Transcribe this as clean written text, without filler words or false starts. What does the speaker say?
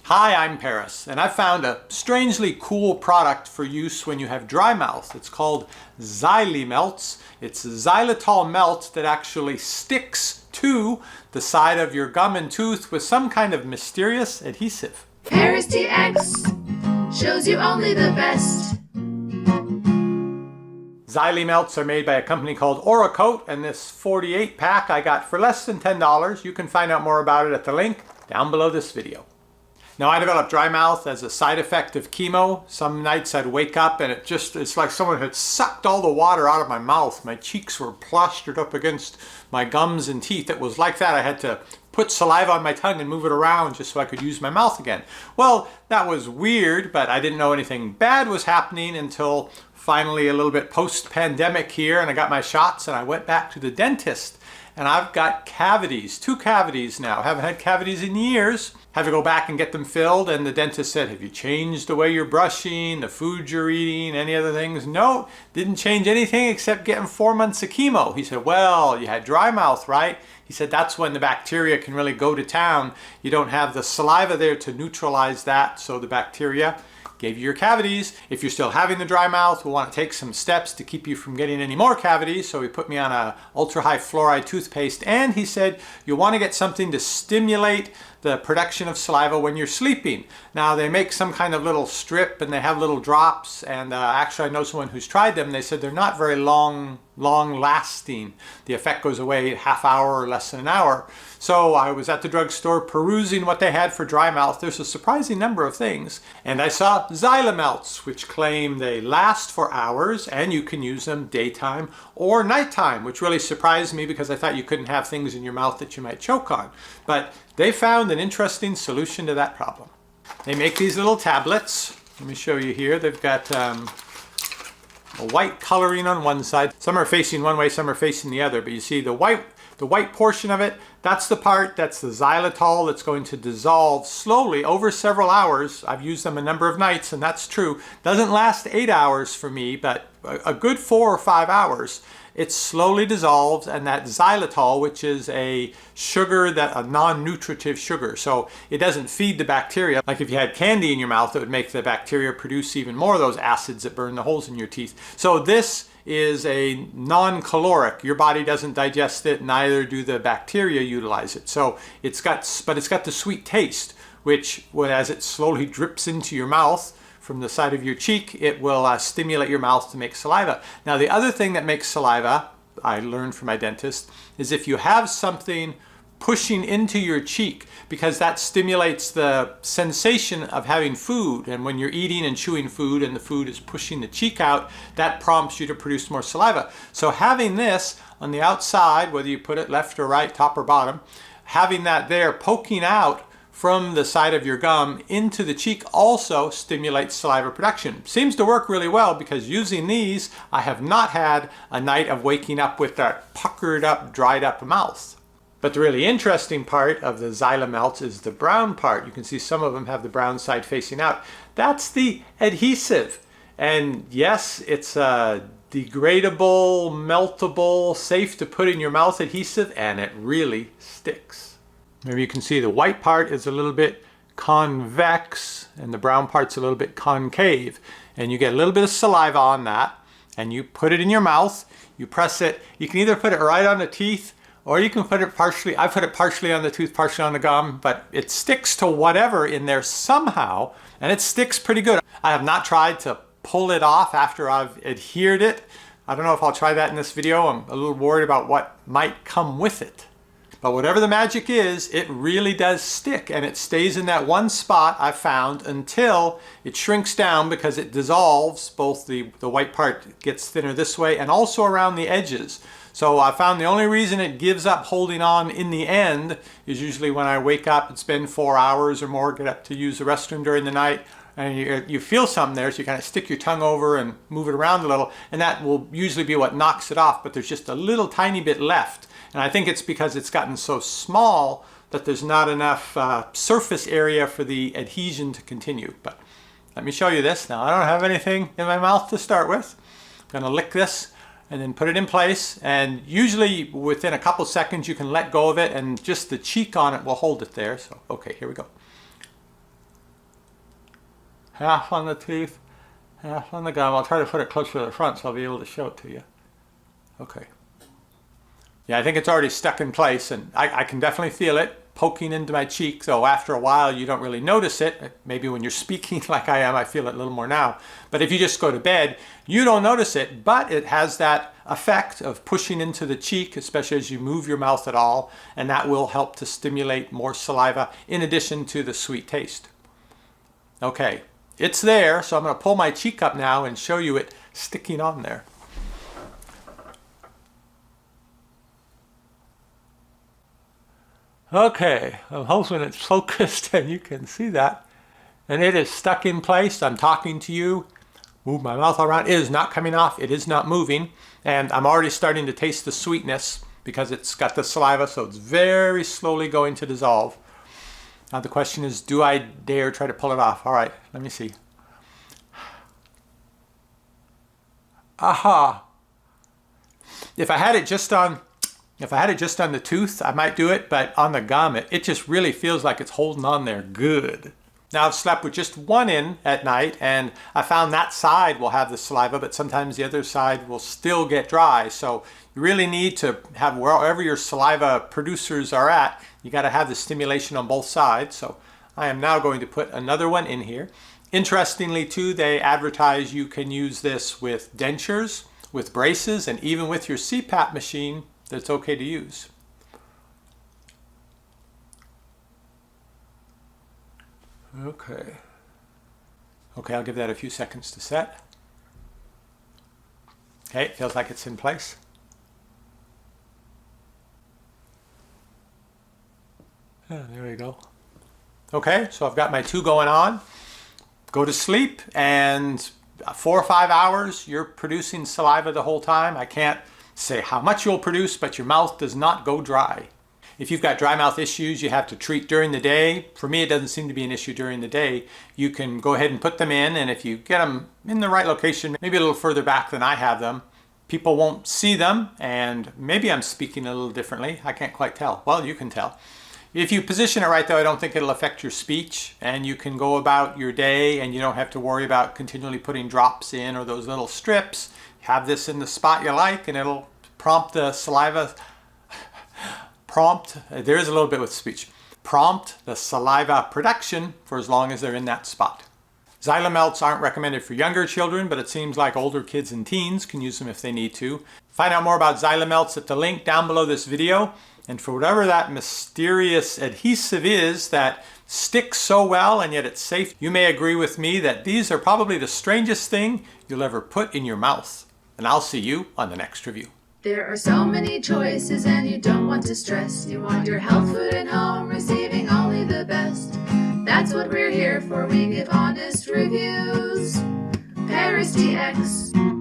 Hi, I'm Paris, and I found a strangely cool product for use when you have dry mouth. It's called XyliMelts. It's xylitol melt that actually sticks to the side of your gum and tooth with some kind of mysterious adhesive. parristx shows you only the best. XyliMelts are made by a company called Oracoat, and this 48 pack I got for less than $10. You can find out more about it at the link down below this video. Now, I developed dry mouth as a side effect of chemo. Some nights I'd wake up and it's like someone had sucked all the water out of my mouth. My cheeks were plastered up against my gums and teeth. It was like that. I had to put saliva on my tongue and move it around just so I could use my mouth again. Well, that was weird, but I didn't know anything bad was happening until finally a little bit post-pandemic here, and I got my shots and I went back to the dentist. And I've got cavities, 2 cavities now. Haven't had cavities in years. Had to go back and get them filled, and the dentist said, have you changed the way you're brushing, the food you're eating, any other things? No, didn't change anything except getting 4 months of chemo. He said, well, you had dry mouth, right? He said, that's when the bacteria can really go to town. You don't have the saliva there to neutralize that, so the bacteria gave you your cavities. If you're still having the dry mouth, we'll want to take some steps to keep you from getting any more cavities. So he put me on a ultra high fluoride toothpaste, and he said you'll want to get something to stimulate the production of saliva when you're sleeping. Now, they make some kind of little strip and they have little drops, and actually I know someone who's tried them. They said they're not very long lasting. The effect goes away half hour or less than an hour. So I was at the drugstore perusing what they had for dry mouth. There's a surprising number of things, and I saw XyliMelts, which claim they last for hours and you can use them daytime or nighttime, which really surprised me because I thought you couldn't have things in your mouth that you might choke on. But they found an interesting solution to that problem. They make these little tablets. Let me show you here. They've got a white coloring on one side. Some are facing one way, some are facing the other. But you see the white portion of it, that's the part, that's the xylitol that's going to dissolve slowly over several hours. I've used them a number of nights, and that's true. Doesn't last 8 hours for me, but a good 4 or 5 hours. It slowly dissolves, and that xylitol, which is a sugar, a non-nutritive sugar, so it doesn't feed the bacteria. Like if you had candy in your mouth, it would make the bacteria produce even more of those acids that burn the holes in your teeth. So this is a non-caloric. Your body doesn't digest it, neither do the bacteria utilize it. So it's got the sweet taste, which, as it slowly drips into your mouth from the side of your cheek, it will stimulate your mouth to make saliva. Now, the other thing that makes saliva, I learned from my dentist, is if you have something pushing into your cheek, because that stimulates the sensation of having food. And when you're eating and chewing food and the food is pushing the cheek out, that prompts you to produce more saliva. So having this on the outside, whether you put it left or right, top or bottom, having that there poking out from the side of your gum into the cheek also stimulates saliva production. Seems to work really well, because using these, I have not had a night of waking up with that puckered up, dried up mouth. But the really interesting part of the XyliMelts is the brown part. You can see some of them have the brown side facing out. That's the adhesive. And yes, it's a degradable, meltable, safe to put in your mouth adhesive, and it really sticks. Maybe you can see the white part is a little bit convex and the brown part's a little bit concave. And you get a little bit of saliva on that, and you put it in your mouth, you press it. You can either put it right on the teeth, or you can put it partially. I put it partially on the tooth, partially on the gum, but it sticks to whatever in there somehow, and it sticks pretty good. I have not tried to pull it off after I've adhered it. I don't know if I'll try that in this video. I'm a little worried about what might come with it. But whatever the magic is, it really does stick, and it stays in that one spot I've found until it shrinks down, because it dissolves. Both the white part gets thinner this way and also around the edges. So I found the only reason it gives up holding on in the end is usually when I wake up and spend 4 hours or more, get up to use the restroom during the night, and you feel something there, so you kind of stick your tongue over and move it around a little, and that will usually be what knocks it off, but there's just a little tiny bit left. And I think it's because it's gotten so small that there's not enough surface area for the adhesion to continue. But let me show you this. Now, I don't have anything in my mouth to start with. I'm going to lick this and then put it in place. And usually within a couple seconds, you can let go of it, and just the cheek on it will hold it there. So, okay, here we go. half on the teeth, half on the gum. I'll try to put it closer to the front so I'll be able to show it to you. Okay. Yeah, I think it's already stuck in place, and I can definitely feel it poking into my cheek, so after a while you don't really notice it. Maybe when you're speaking like I am, I feel it a little more now. But if you just go to bed, you don't notice it, but it has that effect of pushing into the cheek, especially as you move your mouth at all, and that will help to stimulate more saliva in addition to the sweet taste. Okay, it's there, so I'm going to pull my cheek up now and show you it sticking on there. Okay, I'm hoping it's focused and you can see that. And it is stuck in place. I'm talking to you. Move my mouth around. It is not coming off. It is not moving. And I'm already starting to taste the sweetness because it's got the saliva, so it's very slowly going to dissolve. Now the question is, do I dare try to pull it off? All right, let me see. Aha! If I had it just on the tooth, I might do it, but on the gum, it just really feels like it's holding on there good. Now I've slept with just one in at night, and I found that side will have the saliva, but sometimes the other side will still get dry. So you really need to have, wherever your saliva producers are at, you got to have the stimulation on both sides. So I am now going to put another one in here. Interestingly too, they advertise you can use this with dentures, with braces, and even with your CPAP machine. That's okay to use. Okay. Okay, I'll give that a few seconds to set. Okay, it feels like it's in place. Yeah, there we go. Okay, so I've got my two going on. Go to sleep, and 4 or 5 hours, you're producing saliva the whole time. I can't say how much you'll produce, but your mouth does not go dry. If you've got dry mouth issues you have to treat during the day, for me it doesn't seem to be an issue during the day, you can go ahead and put them in, and if you get them in the right location, maybe a little further back than I have them, people won't see them, and maybe I'm speaking a little differently. I can't quite tell. Well, you can tell. If you position it right though, I don't think it'll affect your speech, and you can go about your day and you don't have to worry about continually putting drops in or those little strips. Have this in the spot you like, and it'll prompt the saliva, there is a little bit with speech, prompt the saliva production for as long as they're in that spot. XyliMelts aren't recommended for younger children, but it seems like older kids and teens can use them if they need to. Find out more about XyliMelts at the link down below this video. And for whatever that mysterious adhesive is that sticks so well and yet it's safe, you may agree with me that these are probably the strangest thing you'll ever put in your mouth. And I'll see you on the next review. There are so many choices and you don't want to stress. You want your health food at home, receiving only the best. That's what we're here for. We give honest reviews. parristx.